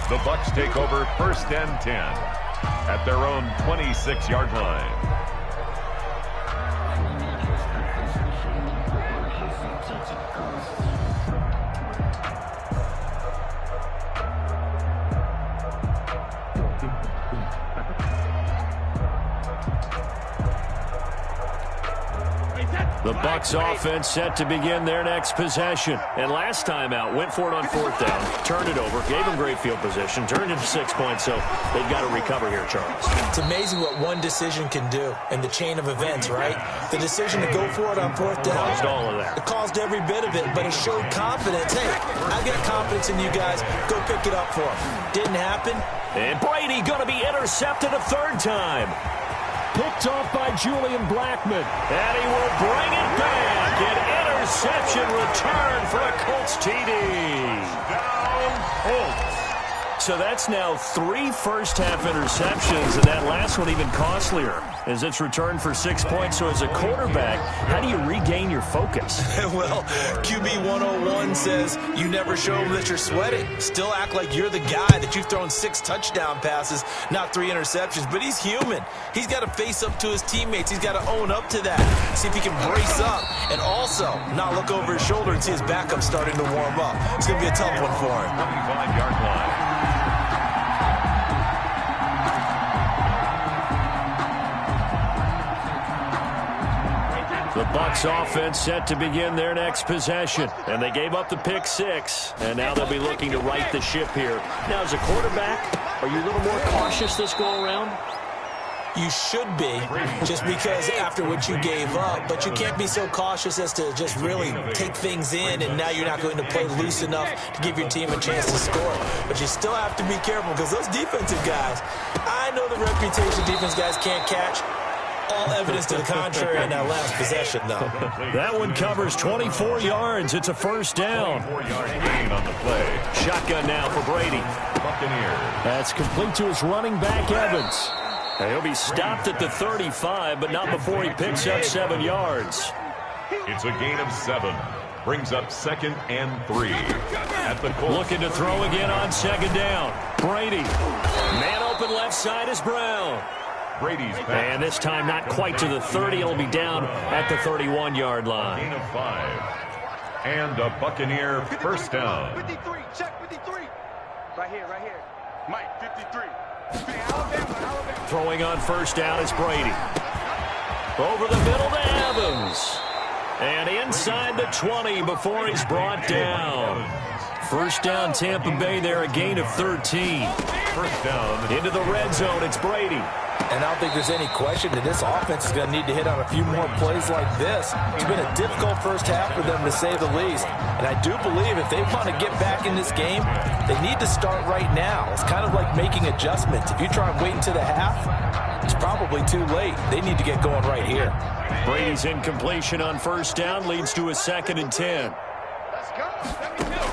The Bucs take over 1st and 10 at their own 26-yard line. The Bucs offense set to begin their next possession. And last time out, went for it on 4th down, turned it over, gave them great field position, turned it to 6 points, so they've got to recover here, Charles. It's amazing what one decision can do in the chain of events, right? The decision to go for it on 4th down. Caused all of that. It caused every bit of it, but it showed confidence. Hey, I've got confidence in you guys. Go pick it up for them. Didn't happen. And Brady going to be intercepted a 3rd time. Picked off by Julian Blackmon. And he will bring it back. An interception return for a Colts TD. Down Colts. So that's now 3 first-half interceptions, and that last one even costlier as it's returned for 6 points. So as a quarterback, how do you regain your focus? Well, QB 101 says you never show them that you're sweating. Still act like you're the guy, that you've thrown 6 touchdown passes, not 3 interceptions. But he's human. He's got to face up to his teammates. He's got to own up to that. See if he can brace up and also not look over his shoulder and see his backup starting to warm up. It's going to be a tough one for him. 25-yard line. The Bucs offense set to begin their next possession. And they gave up the pick 6. And now they'll be looking to right the ship here. Now, as a quarterback, are you a little more cautious this go-around? You should be, just because after what you gave up. But you can't be so cautious as to just really take things in, and now you're not going to play loose enough to give your team a chance to score. But you still have to be careful, because those defensive guys, I know the reputation defense guys can't catch. All evidence to the contrary in that last possession, though. That one covers 24 yards. It's a 1st down. 4-yard gain on the play. Shotgun now for Brady. Buccaneers. That's complete to his running back, Evans. And he'll be stopped at the 35, but not before he picks up 7 yards. It's a gain of 7. Brings up 2nd and 3. At the Colts. Looking to throw again on 2nd down. Brady. Man open left side is Brown. Brady's pass. And this time not quite to the 30. It'll be down at the 31-yard line. Gain of 5. And a Buccaneer 1st down. 53, check 53. Right here. Mike, 53. Hey, Alabama. Throwing on 1st down is Brady. Over the middle to Evans. And inside the 20 before he's brought down. 1st down Tampa Bay there, a gain of 13. 1st down. Into the red zone, it's Brady. And I don't think there's any question that this offense is going to need to hit on a few more plays like this. It's been a difficult first half for them, to say the least. And I do believe if they want to get back in this game, they need to start right now. It's kind of like making adjustments. If you try and wait until the half, it's probably too late. They need to get going right here. Brady's incompletion on 1st down leads to a 2nd and 10. Let's go. Let me know.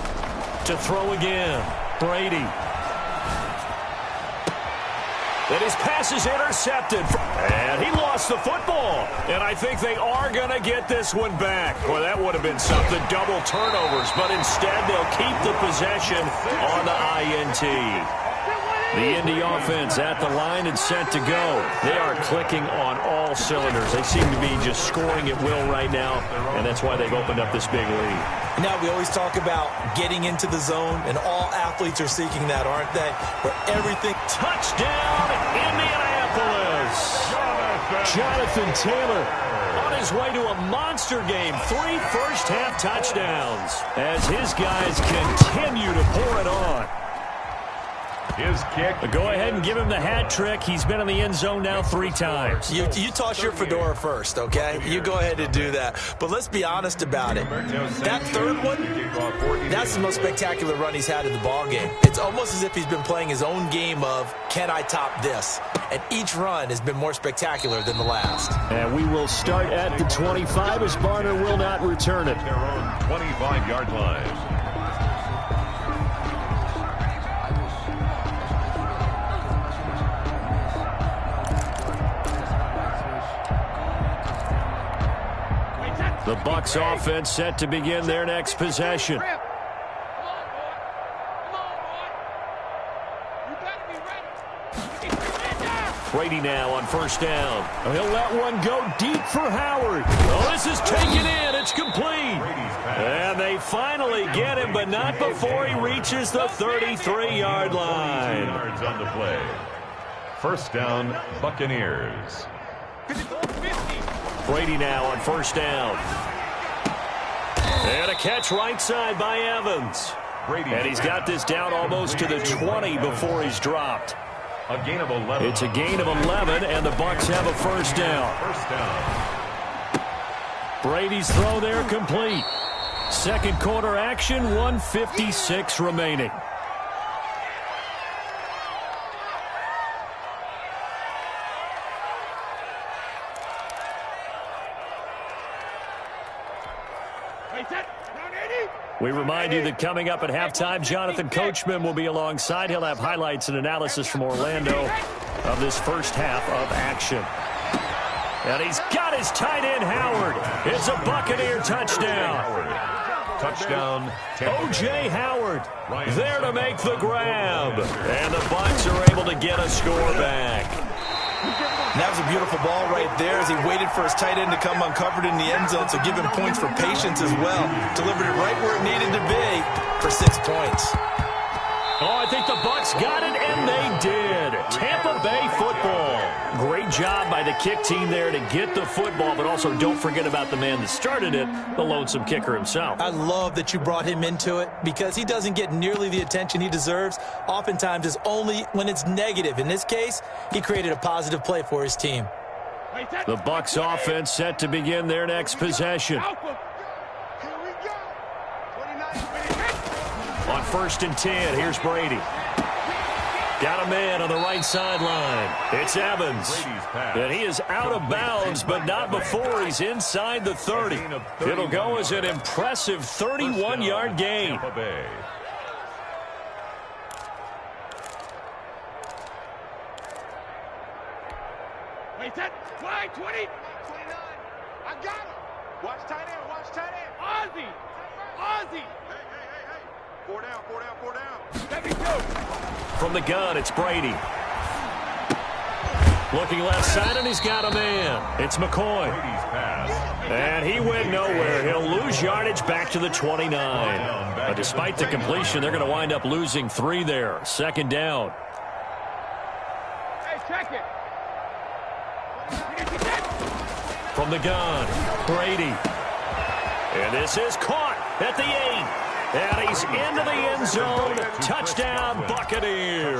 To throw again, Brady. And his pass is intercepted. And he lost the football. And I think they are going to get this one back. Well, that would have been something. Double turnovers. But instead, they'll keep the possession on the INT. The Indy offense at the line and set to go. They are clicking on all cylinders. They seem to be just scoring at will right now. And that's why they've opened up this big lead. Now, we always talk about getting into the zone, and all athletes are seeking that, aren't they? Where everything... Touchdown, Indianapolis! Jonathan Taylor on his way to a monster game. 3 first-half touchdowns as his guys continue to pour it on. His kick. Go ahead and give him the hat trick. He's been in the end zone now 3 times. You toss your fedora first, okay? You go ahead and do that. But let's be honest about it. That 3rd one, that's the most spectacular run he's had in the ballgame. It's almost as if he's been playing his own game of, can I top this? And each run has been more spectacular than the last. And we will start at the 25 as Barner will not return it. Their own 25-yard line. The Bucs offense set to begin their next possession. Brady now on first down. He'll let one go deep for Howard. Oh, this is taken in. It's complete. And they finally get him, but not before he reaches the 33-yard line. Yards on the play. First down, Buccaneers. Brady now on first down. And a catch right side by Evans. And he's got this down almost to the 20 before he's dropped. A gain of 11. It's a gain of 11, and the Bucs have a first down. First down. Brady's throw there complete. Second quarter action, 1:56 remaining. We remind you that coming up at halftime, Jonathan Coachman will be alongside. He'll have highlights and analysis from Orlando of this first half of action. And he's got his tight end, Howard. It's a Buccaneer touchdown. Touchdown, O.J. Howard there to make the grab. And the Bucs are able to get a score back. And that was a beautiful ball right there as he waited for his tight end to come uncovered in the end zone, so give him points for patience as well. Delivered it right where it needed to be for 6 points. Oh, I think the Bucs got it, and they did. Tampa Bay football. Great job by the kick team there to get the football, but also don't forget about the man that started it, the lonesome kicker himself. I love that you brought him into it because he doesn't get nearly the attention he deserves. Oftentimes it's only when it's negative. In this case, he created a positive play for his team. The Bucs offense set to begin their next possession. On 1st and 10, here's Brady. Got a man on the right sideline. It's Evans. And he is out of bounds, but not before he's inside the 30. It'll go as an impressive 31-yard gain. Wait, that fly 20, 29. I got him. Watch tight end, watch tight end. Ozzy, Ozzy. Hey. 4 down, 4 down, 4 down. Let me go. From the gun, it's Brady. Looking left side, and he's got a man. It's McCoy. And he went nowhere. He'll lose yardage back to the 29. But despite the completion, they're going to wind up losing 3 there. Second down. Hey, check it. From the gun, Brady. And this is caught at the 8. And he's into the end zone. Touchdown, Buccaneers.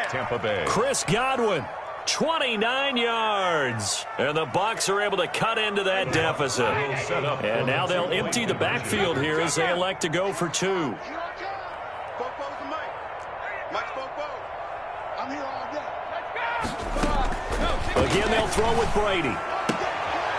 Tampa Bay. Chris Godwin, 29 yards. And the Bucs are able to cut into that deficit. And now they'll empty the backfield here as they elect to go for 2. I'm here all day. Again, they'll throw with Brady.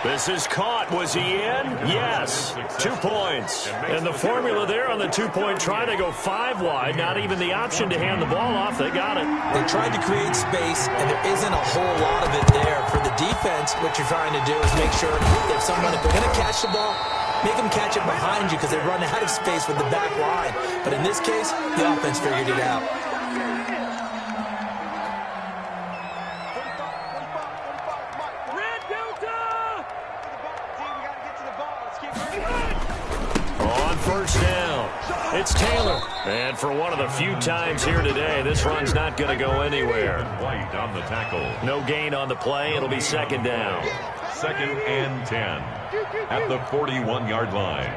This is caught. Was he in? Yes. 2 points. And the formula there on the 2-point try to go 5 wide. Not even the option to hand the ball off. They got it. They tried to create space, and there isn't a whole lot of it there. For the defense, what you're trying to do is make sure if they're going to catch the ball, make them catch it behind you because they run out of space with the back line. But in this case, the offense figured it out. First down. It's Taylor. And for one of the few times here today, this run's not going to go anywhere. White on the tackle. No gain on the play. It'll be second down. 2nd and 10 at the 41-yard line.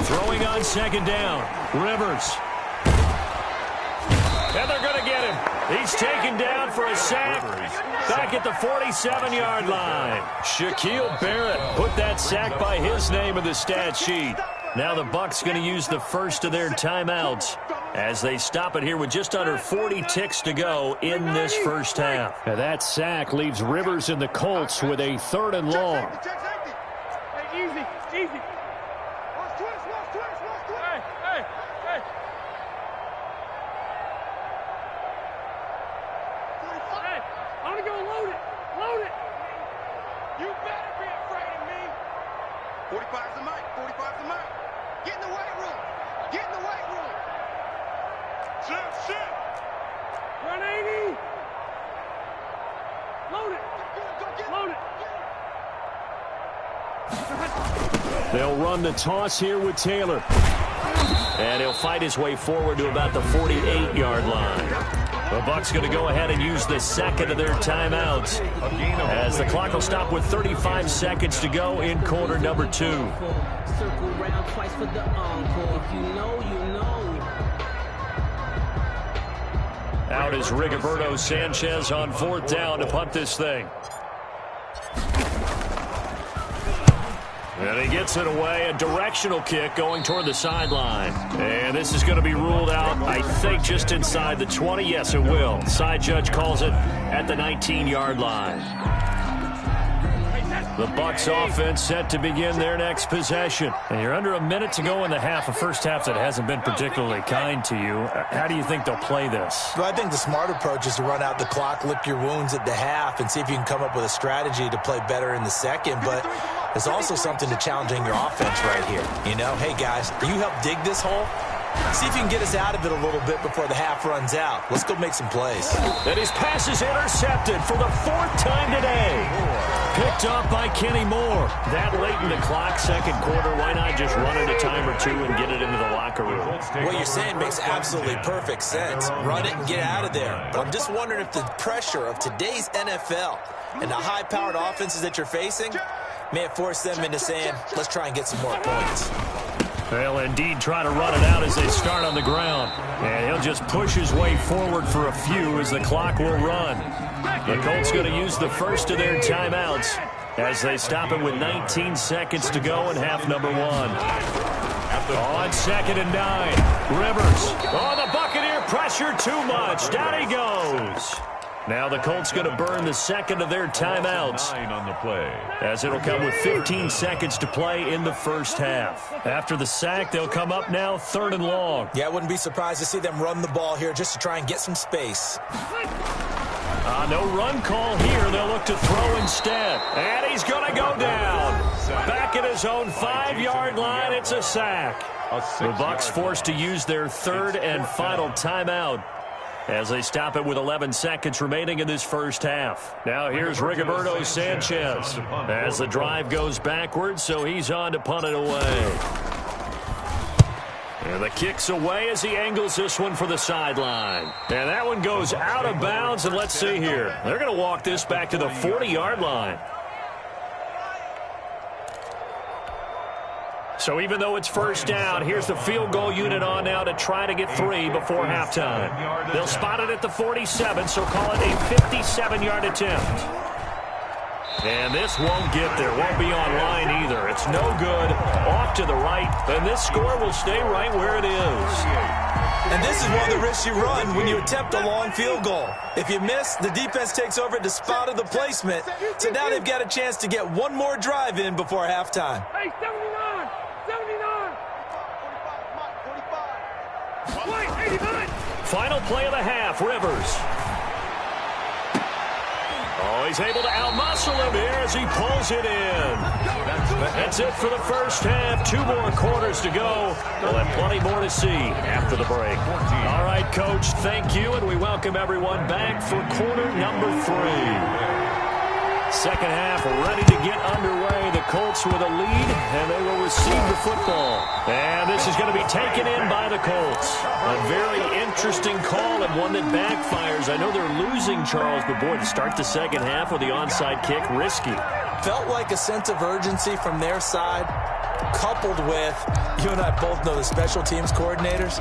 Throwing on second down. Rivers. And they're going to get him. He's taken down for a sack back at the 47-yard line. Shaquille Barrett put that sack by his name in the stat sheet. Now the Bucs going to use the first of their timeouts as they stop it here with just under 40 ticks to go in this first half. And that sack leaves Rivers and the Colts with a 3rd and long. Hey, easy. Watch twist. Hey. I'm gonna go load it. You better be afraid of me. 45's the mic. Get in the weight room. on the toss here with Taylor. And he'll fight his way forward to about the 48-yard line. The Bucs going to go ahead and use the second of their timeouts as the clock will stop with 35 seconds to go in quarter number 2. Circle round twice for the encore. If you know, you know. Out is Rigoberto Sanchez on 4th down to punt this thing. And he gets it away, a directional kick going toward the sideline. And this is going to be ruled out, I think, just inside the 20. Yes, it will. Side judge calls it at the 19-yard line. The Bucs offense set to begin their next possession. And you're under a minute to go in the half, a first half that hasn't been particularly kind to you. How do you think they'll play this? Well, I think the smart approach is to run out the clock, lick your wounds at the half, and see if you can come up with a strategy to play better in the second. But there's also something to challenging your offense right here. You know, hey, guys, you help dig this hole? See if you can get us out of it a little bit before the half runs out. Let's go make some plays. And his pass is intercepted for the 4th time today. Picked up by Kenny Moore. That late in the clock, second quarter, why not just run it a time or two and get it into the locker room? What you're saying makes absolutely perfect sense. Run it and get out of there. But I'm just wondering if the pressure of today's NFL and the high-powered offenses that you're facing may have forced them into saying, let's try and get some more points. They'll indeed try to run it out as they start on the ground. And he'll just push his way forward for a few as the clock will run. The Colts going to use the first of their timeouts as they stop it with 19 seconds to go in half number 1. On 2nd and 9, Rivers. Oh, the Buccaneer pressure too much. Down he goes. Now the Colts going to burn the second of their timeouts On the play. as it'll come with 15 seconds to play in the first half. After the sack, they'll come up now 3rd and long. Yeah, I wouldn't be surprised to see them run the ball here just to try and get some space. No run call here. They'll look to throw instead. And he's going to go down. Back at his own 5-yard line, it's a sack. The Bucs forced to use their 3rd and final timeout as they stop it with 11 seconds remaining in this first half. Now here's Rigoberto Sanchez as the drive goes backwards, so he's on to punt it away. And the kick's away as he angles this one for the sideline. And that one goes out of bounds, and let's see here. They're going to walk this back to the 40-yard line. So even though it's first down, here's the field goal unit on now to try to get 3 before halftime. They'll spot it at the 47, so call it a 57-yard attempt. And this won't get there. Won't be on line either. It's no good. Off to the right, and this score will stay right where it is. And this is one of the risks you run when you attempt a long field goal. If you miss, the defense takes over at the spot of the placement. So now they've got a chance to get one more drive in before halftime. Hey, 79! 89! Final play of the half, Rivers. Oh, he's able to outmuscle him here as he pulls it in. That's it for the first half. 2 more quarters to go. We'll have plenty more to see after the break. All right, Coach, thank you, and we welcome everyone back for quarter number 3. Second half ready to get underway. The Colts with a lead, and they will receive the football. And this is going to be taken in by the Colts. A very interesting call and one that backfires. I know they're losing, Charles, but boy, to start the second half with the onside kick, risky. Felt like a sense of urgency from their side, coupled with, you and I both know the special teams coordinators.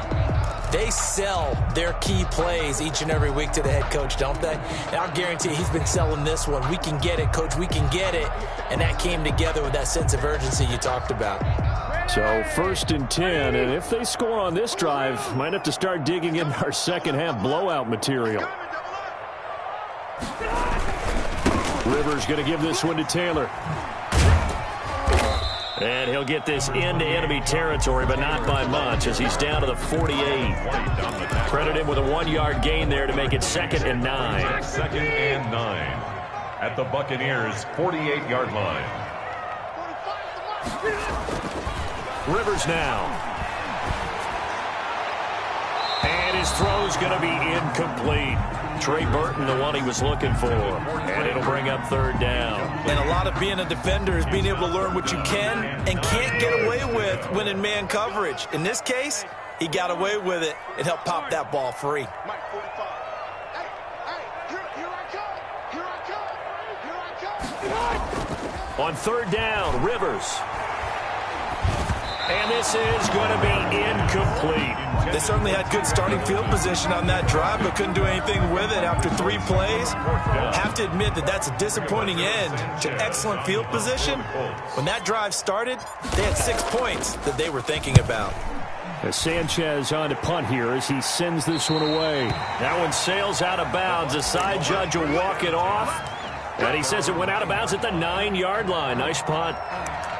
They sell their key plays each and every week to the head coach, don't they? And I'll guarantee he's been selling this one. We can get it, Coach. We can get it. And that came together with that sense of urgency you talked about. So 1st and 10, and if they score on this drive, might have to start digging in our second half blowout material. Rivers going to give this one to Taylor. And he'll get this into enemy territory, but not by much as he's down to the 48. Credit him with a 1-yard gain there to make it 2nd and 9. 2nd and 9 at the Buccaneers' 48-yard line. Rivers now. And his throw's is going to be incomplete. Trey Burton, the one he was looking for. And it'll bring up third down. And a lot of being a defender is being able to learn what you can and can't get away with when in man coverage. In this case, he got away with it and helped pop that ball free. On third down, Rivers. And this is going to be incomplete. They certainly had good starting field position on that drive, but couldn't do anything with it after 3 plays. Have to admit that that's a disappointing end to excellent field position. When that drive started, they had 6 points that they were thinking about. As Sanchez on to punt here as he sends this one away. That one sails out of bounds. The side judge will walk it off. And he says it went out of bounds at the 9-yard line. Nice punt.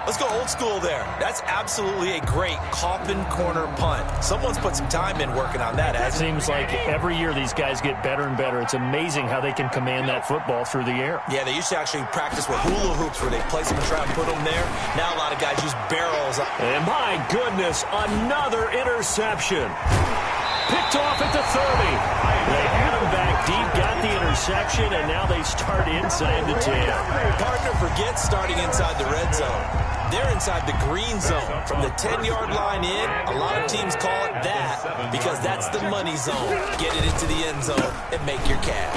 Let's go old school there. That's absolutely a great coffin corner punt. Someone's put some time in working on that. It seems like every year these guys get better and better. It's amazing how they can command that football through the air. Yeah, they used to actually practice with hula hoops where they place them and try and put them there. Now a lot of guys use barrels. And my goodness, another interception. Picked off at the 30. They had him back deep, got the interception, and now they start inside the 10. Partner forgets starting inside the red zone. They're inside the green zone. From the 10-yard line in, a lot of teams call it that because that's the money zone. Get it into the end zone and make your cash.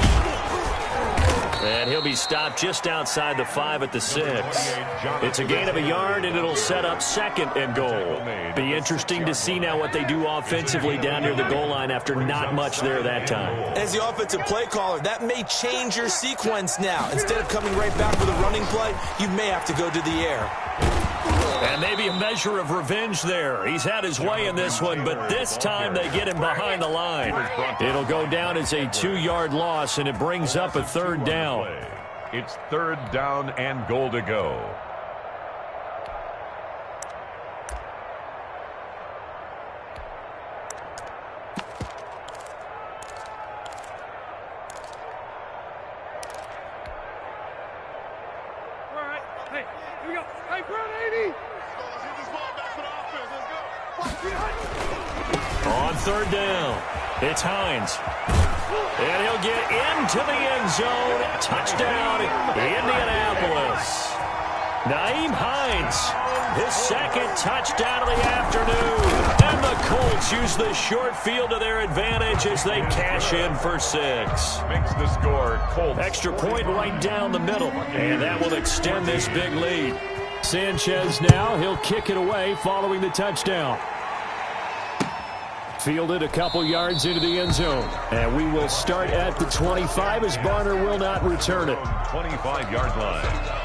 And he'll be stopped just outside the 5 at the 6. It's a gain of a yard, and it'll set up 2nd and goal. Be interesting to see now what they do offensively down near the goal line after not much there that time. As the offensive play caller, that may change your sequence now. Instead of coming right back with a running play, you may have to go to the air. And maybe a measure of revenge there. He's had his way in this one, but this time they get him behind the line. It'll go down as a 2-yard loss, and it brings up a 3rd down. It's 3rd down and goal to go. On 3rd down, it's Hines. And he'll get into the end zone. Touchdown, Indianapolis. Nyheim Hines, his 2nd touchdown of the afternoon. And the Colts use the short field to their advantage as they cash in for 6. Makes the score Colts. Extra point right down the middle. And that will extend this big lead. Sanchez now, he'll kick it away following the touchdown. Fielded a couple yards into the end zone. And we will start at the 25 as Barner will not return it. 25-yard line.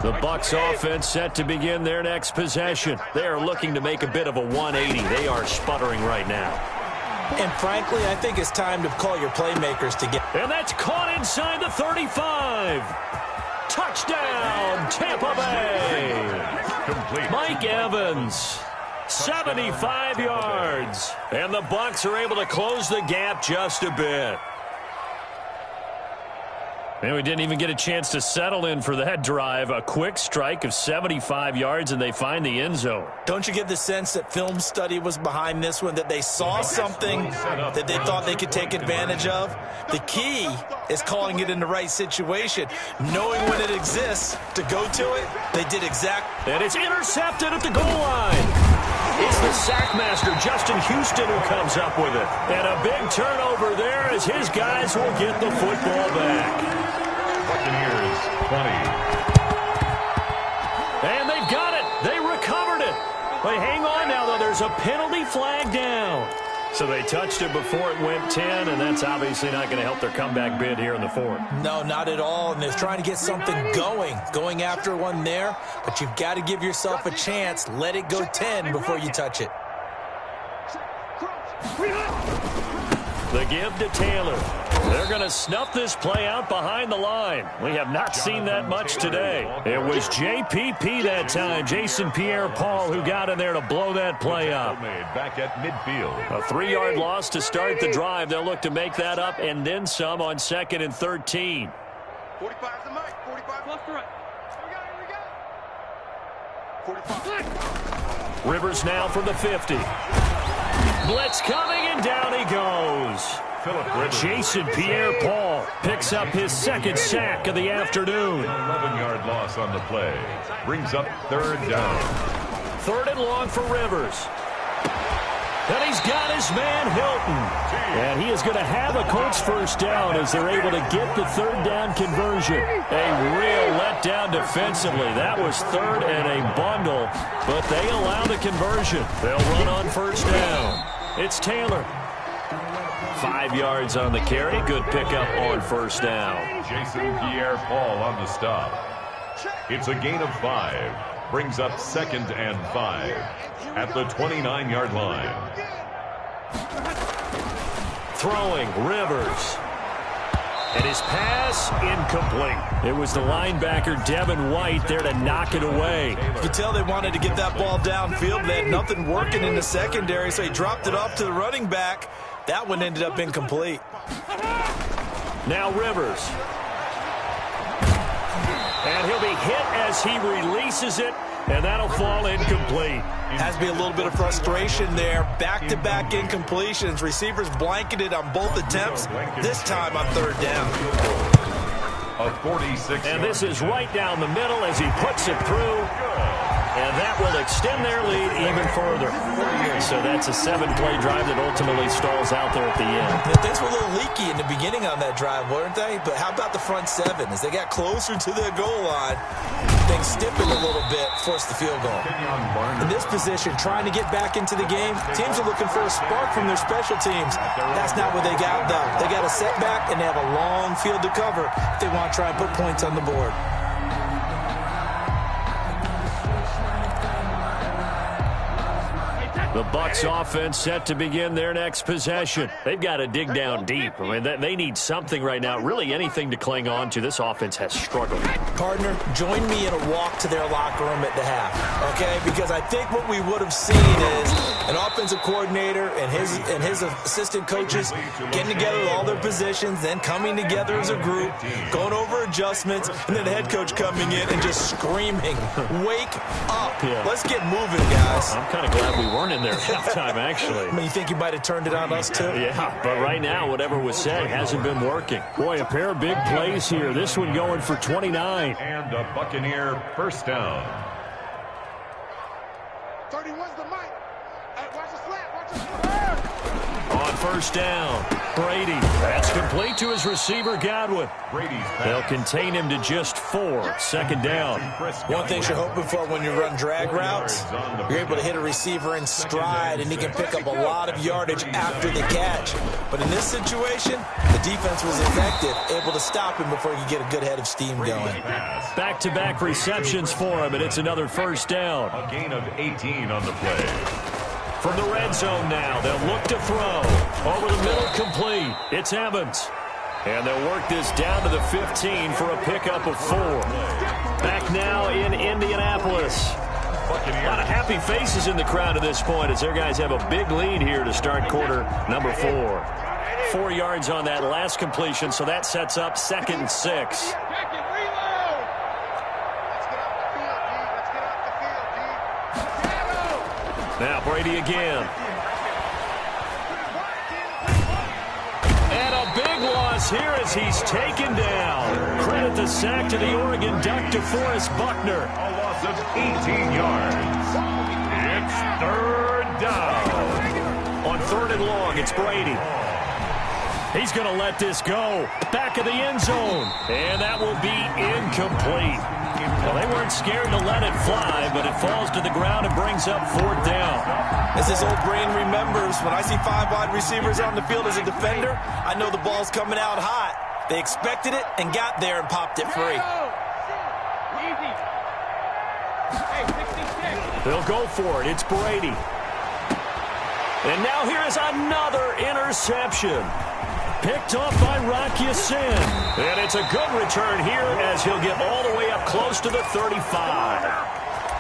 The Bucs offense set to begin their next possession. They are looking to make a bit of a 180. They are sputtering right now. And frankly, I think it's time to call your playmakers to get. And that's caught inside the 35. Touchdown, Tampa Bay. Complete. Mike Evans, 75 yards. And the Bucs are able to close the gap just a bit. And we didn't even get a chance to settle in for that drive. A quick strike of 75 yards, and they find the end zone. Don't you get the sense that film study was behind this one, that they saw something that they thought they could take advantage of? The key is calling it in the right situation, knowing when it exists to go to it. They did exactly. And it's intercepted at the goal line. It's the sackmaster, Justin Houston, who comes up with it. And a big turnover there as his guys will get the football back. Buccaneers, 20. And they've got it. They recovered it. But hang on now, though. There's a penalty flag down. So they touched it before it went 10, and that's obviously not going to help their comeback bid here in the 4th. No, not at all. And they're trying to get something going after one there. But you've got to give yourself a chance. Let it go 10 before you touch it. The give to Taylor. They're going to snuff this play out behind the line. We have not seen that much today. It was JPP that time, Jason Pierre-Paul, who got in there to blow that play up. Back at midfield. A 3-yard loss to start the drive. They'll look to make that up and then some on 2nd and 13. 45's the mic. 45 left to right. Here we go. 45. Rivers now from the 50. Blitz coming, and down he goes. Jason Pierre-Paul picks up his 2nd sack of the afternoon. 11-yard loss on the play. Brings up 3rd down. 3rd and long for Rivers. And he's got his man Hilton. And he is going to have a Colts 1st down as they're able to get the 3rd down conversion. A real letdown defensively. That was 3rd and a bundle, but they allow the conversion. They'll run on 1st down. It's Taylor. 5 yards on the carry. Good pickup on 1st down. Jason Pierre-Paul on the stop. It's a gain of 5. Brings up 2nd and 5 at the 29-yard line. Throwing, Rivers. And his pass incomplete. It was the linebacker Devin White there to knock it away. You could tell they wanted to get that ball downfield. They had nothing working in the secondary, so he dropped it off to the running back. That one ended up incomplete. Now Rivers. And he'll be hit as he releases it, and that'll fall incomplete. Has to be a little bit of frustration there. Back-to-back incompletions. Receivers blanketed on both attempts, this time on 3rd down. A 46. And this is right down the middle as he puts it through. And that will extend their lead even further. So that's a 7-play drive that ultimately stalls out there at the end. Yeah, things were a little leaky in the beginning on that drive, weren't they? But how about the front 7? As they got closer to their goal line, things stiffened a little bit, forced the field goal. In this position, trying to get back into the game, teams are looking for a spark from their special teams. That's not what they got, though. They got a setback, and they have a long field to cover if they want to try and put points on the board. The Bucs offense set to begin their next possession. They've got to dig down deep. I mean, they need something right now, really anything to cling on to. This offense has struggled. Partner, join me in a walk to their locker room at the half, okay? Because I think what we would have seen is an offensive coordinator and his assistant coaches getting together with all their positions, then coming together as a group, going over adjustments, and then the head coach coming in and just screaming, "Wake up. Yeah. Let's get moving, guys." I'm kind of glad we weren't in there at halftime, actually. I mean, you think you might have turned it on us, too? Yeah, but right now, whatever was said hasn't been working. Boy, a pair of big plays here. This one going for 29. And a Buccaneer 1st down. 31's the mic. Hey, watch the slap. Watch the slap. On 1st down, Brady. That's complete to his receiver, Godwin. They'll contain him to just 4. 2nd down. One thing you're hoping for when you run drag routes, you're able to hit a receiver in stride, and he can pick up a lot of yardage after the catch. But in this situation, the defense was effective, able to stop him before he could get a good head of steam going. Back-to-back receptions for him, and it's another 1st down. A gain of 18 on the play. From the red zone now, they'll look to throw. Over the middle, complete. It's Evans. And they'll work this down to the 15 for a pickup of 4. Back now in Indianapolis. A lot of happy faces in the crowd at this point as their guys have a big lead here to start quarter number 4. 4 yards on that last completion, so that sets up 2nd and 6. Now Brady again. And a big loss here as he's taken down. Credit the sack to the Oregon Duck, DeForest Buckner. A loss of 18 yards. It's 3rd down. On 3rd and long, it's Brady. He's going to let this go. Back of the end zone. And that will be incomplete. Well, they weren't scared to let it fly, but it falls to the ground and brings up 4th down. As his old brain remembers, when I see 5 wide receivers on the field as a defender, I know the ball's coming out hot. They expected it and got there and popped it free. They'll go for it. It's Brady. And now here is another interception. Picked off by Rocky Sin. And it's a good return here as he'll get all the way up close to the 35.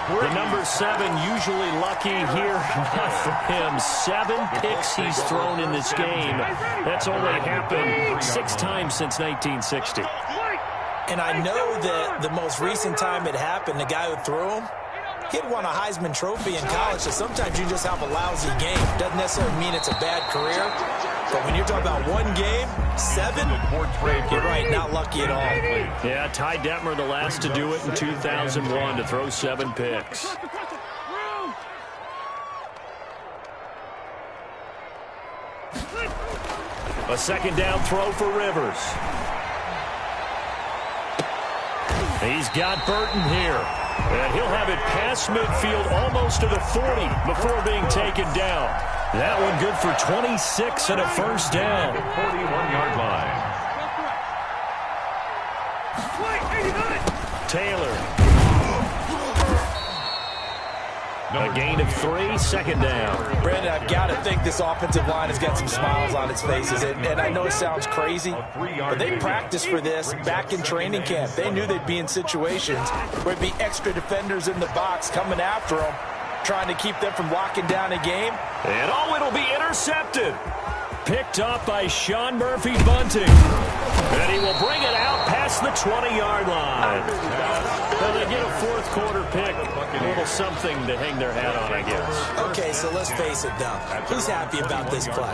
The number 7 usually lucky here. Not for him. 7 picks he's thrown in this game. That's only happened 6 times since 1960. And I know that the most recent time it happened, the guy who threw him, he had won a Heisman Trophy in college, so sometimes you just have a lousy game. Doesn't necessarily mean it's a bad career. But when you're talking about one game, 7, you're right, not lucky at all. Yeah, Ty Detmer, the last to do it in 2001, to throw 7 picks. A second down throw for Rivers. He's got Burton here. And he'll have it past midfield almost to the 40 before being taken down. That one good for 26 and a first down. 41-yard line. Taylor. A gain of 3, second down. Brandon, I've got to think this offensive line has got some smiles on its faces. And I know it sounds crazy, but they practiced for this back in training camp. They knew they'd be in situations where there'd be extra defenders in the box coming after them, trying to keep them from locking down a game. And it'll be intercepted. Picked up by Sean Murphy Bunting. And he will bring it out past the 20-yard line. Well, they get a fourth quarter pick. A little something to hang their hat on, I guess. Okay, so let's face it, though. Who's happy about this play?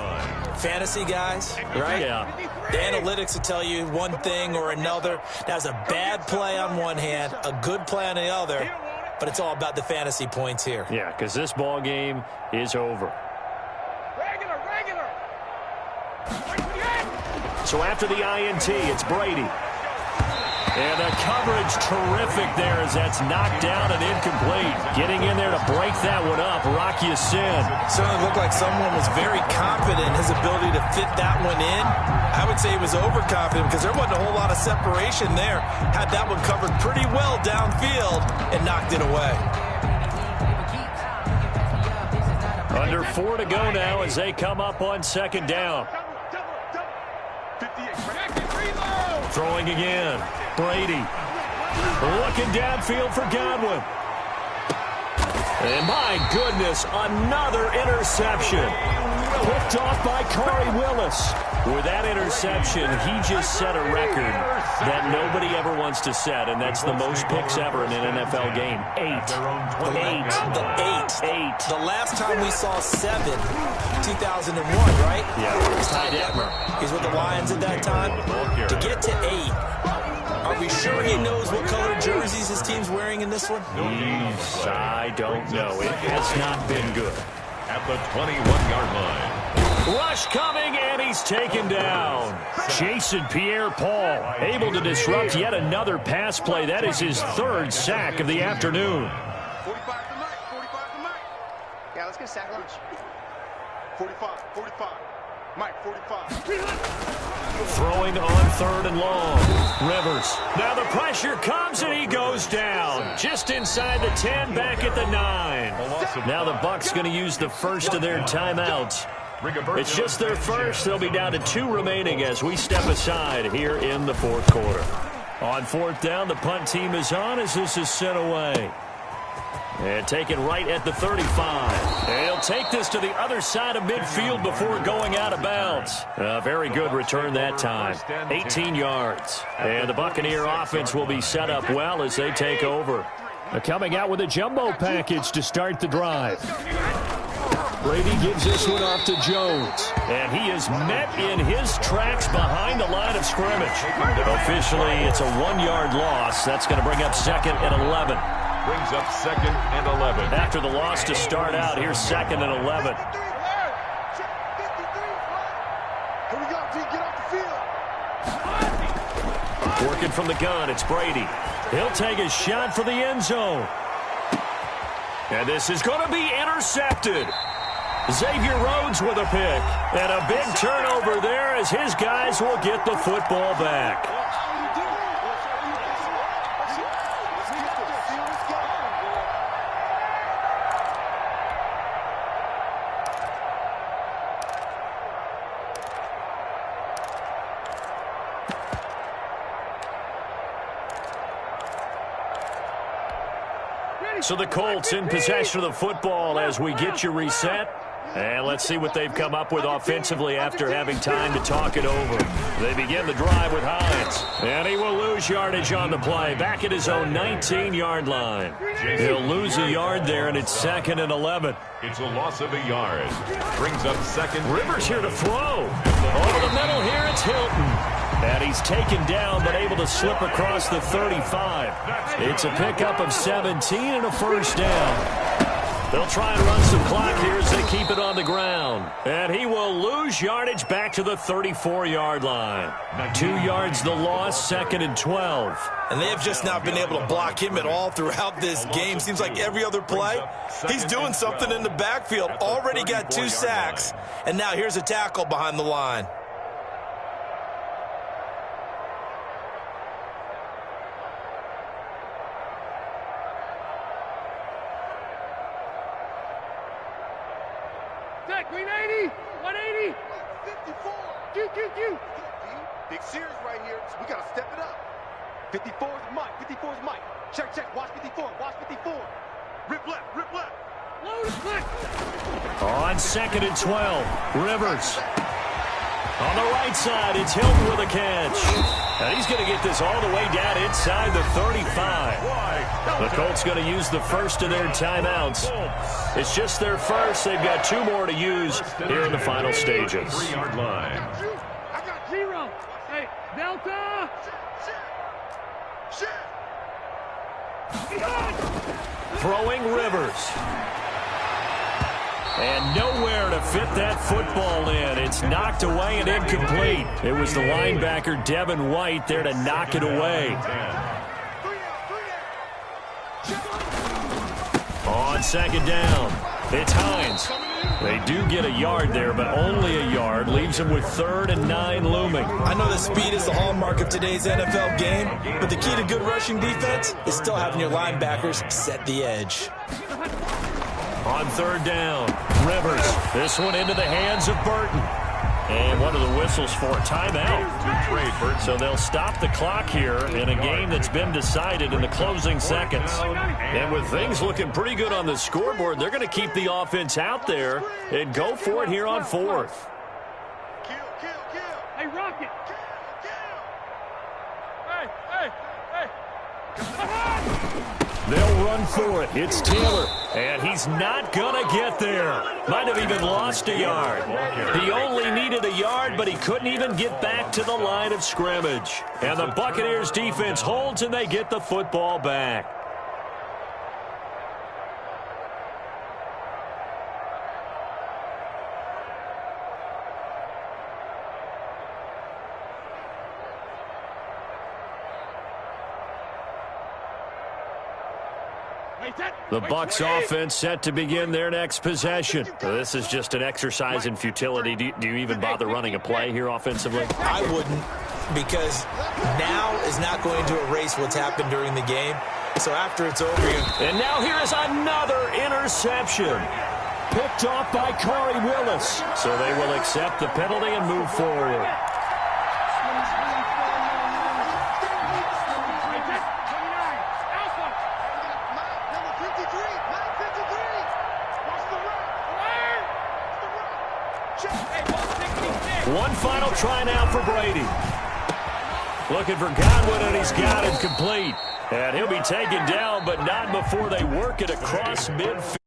Fantasy guys, right? Yeah. The analytics will tell you one thing or another. That was a bad play on one hand, a good play on the other, but it's all about the fantasy points here. Yeah, because this ball game is over. So after the INT, it's Brady. And the coverage terrific there as that's knocked down and incomplete. Getting in there to break that one up, Rocky Sin. Certainly looked like someone was very confident in his ability to fit that one in. I would say he was overconfident because there wasn't a whole lot of separation there. Had that one covered pretty well downfield and knocked it away. Under 4 to go now as they come up on second down. Throwing again. Brady. Looking downfield for Godwin. And my goodness, another interception. Picked off by Corey Willis. With that interception, he just set a record that nobody ever wants to set, and that's the most picks ever in an NFL game. 8. The last time we saw 7, 2001, right? Yeah, it was Ty Detmer. He's with the Lions at that time. To get to 8, are we sure he knows what color jerseys his team's wearing in this one? I don't know. It has not been good. At the 21-yard line. Rush coming, and he's taken down. Jason Pierre-Paul able to disrupt yet another pass play. That is his 3rd sack of the afternoon. 45 to Mike. 45 to Mike. Yeah, let's get a sack lunch. 45. Mike, 45. Throwing on 3rd and long. Rivers. Now the pressure comes, and he goes down. Just inside the 10, back at the 9. Now the Bucs going to use the first of their timeouts. It's just their first. They'll be down to 2 remaining as we step aside here in the 4th quarter. On 4th down, the punt team is on as this is sent away. And taken right at the 35. And he'll take this to the other side of midfield before going out of bounds. A very good return that time. 18 yards. And the Buccaneer offense will be set up well as they take over. They're coming out with a jumbo package to start the drive. Brady gives this one off to Jones. And he is met in his tracks behind the line of scrimmage. Officially, it's a 1-yard loss. That's going to bring up 2nd and 11. Brings up 2nd and 11. After the loss to start out, here's 2nd and 11. Here we go, T. Get off the field. Working from the gun, it's Brady. He'll take a shot for the end zone. And this is going to be intercepted. Xavier Rhodes with a pick. And a big turnover there as his guys will get the football back. So the Colts in possession of the football as we get you reset. And let's see what they've come up with offensively after having time to talk it over. They begin the drive with Hines. And he will lose yardage on the play. Back at his own 19-yard line. He'll lose a yard there, and it's 2nd and 11. It's a loss of a yard. Brings up 2nd. Rivers here to throw. Over the middle here, it's Hilton. And he's taken down, but able to slip across the 35. It's a pickup of 17 and a first down. They'll try and run some clock here as they keep it on the ground. And he will lose yardage back to the 34-yard line. 2 yards the loss, 2nd and 12. And they have just not been able to block him at all throughout this game. Seems like every other play, he's doing something in the backfield. Already got 2 sacks, and now here's a tackle behind the line. Green 80, 180, 54, Q. Big series right here, so we got to step it up. 54 is Mike, 54 is Mike. Check, watch 54, watch 54. Rip left. Load it, on 2nd and 12, Rivers. On the right side, it's Hilton with a catch. And he's going to get this all the way down inside the 35. The Colts going to use the first of their timeouts. It's just their first. They've got 2 more to use here in the final stages. 3-yard line. I got 0. Hey, Delta. Throwing Rivers. And nowhere to fit that football in. It's knocked away and incomplete. It was the linebacker, Devin White, there to knock it away. On 2nd down, it's Hines. They do get a yard there, but only a yard. Leaves them with 3rd and 9 looming. I know the speed is the hallmark of today's NFL game, but the key to good rushing defense is still having your linebackers set the edge. On 3rd down, Rivers. This one into the hands of Burton. And one of the whistles for a timeout. So they'll stop the clock here in a game that's been decided in the closing seconds. And with things looking pretty good on the scoreboard, they're going to keep the offense out there and go for it here on 4th. Kill. Hey, Rocket. Kill. Hey. They'll run for it. It's Taylor. And he's not going to get there. Might have even lost a yard. He only needed a yard, but he couldn't even get back to the line of scrimmage. And the Buccaneers defense holds, and they get the football back. The Bucs offense set to begin their next possession. This is just an exercise in futility. Do you even bother running a play here offensively? I wouldn't, because now is not going to erase what's happened during the game. So after it's over, and now here is another interception. Picked off by Corey Willis. So they will accept the penalty and move forward. One final try now for Brady. Looking for Godwin, and he's got it complete. And he'll be taken down, but not before they work it across midfield.